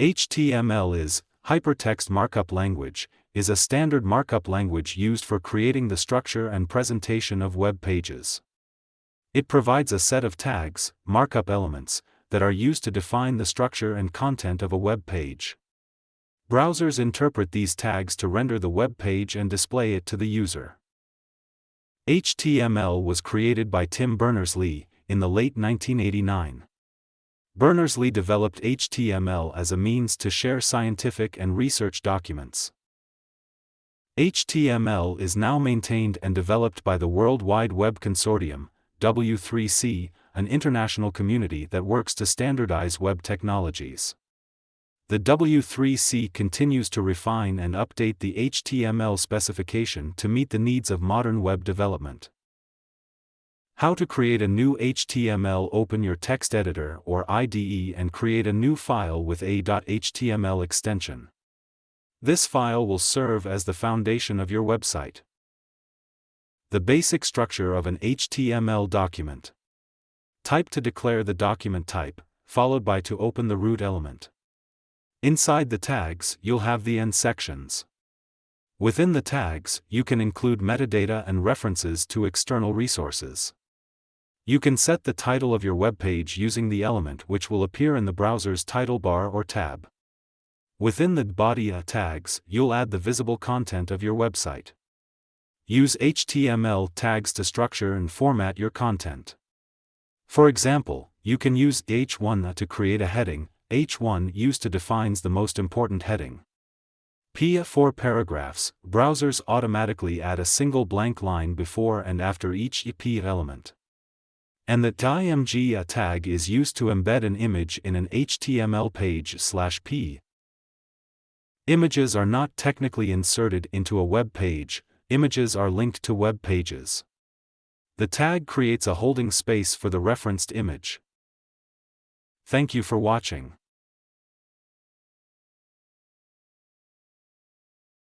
HTML is Hypertext Markup Language, is a standard markup language used for creating the structure and presentation of web pages. It provides a set of tags, markup elements, that are used to define the structure and content of a web page. Browsers interpret these tags to render the web page and display it to the user. HTML was created by Tim Berners-Lee in the late 1989. Berners-Lee developed HTML as a means to share scientific and research documents. HTML is now maintained and developed by the World Wide Web Consortium, W3C, an international community that works to standardize web technologies. The W3C continues to refine and update the HTML specification to meet the needs of modern web development. How to create a new HTML. Open your text editor or IDE and create a new file with a.html extension. This file will serve as the foundation of your website. The basic structure of an HTML document. Type to declare the document type, followed by to open the root element. Inside the tags, you'll have the end sections. Within the tags, you can include metadata and references to external resources. You can set the title of your web page using the element which will appear in the browser's title bar or tab. Within the body tags, you'll add the visible content of your website. Use HTML tags to structure and format your content. For example, you can use h1 to create a heading, h1 used to defines the most important heading. For paragraphs, browsers automatically add a single blank line before and after each EP element. And the img tag is used to embed an image in an HTML page/p. Images are not technically inserted into a web page, images are linked to web pages. The tag creates a holding space for the referenced image. Thank you for watching.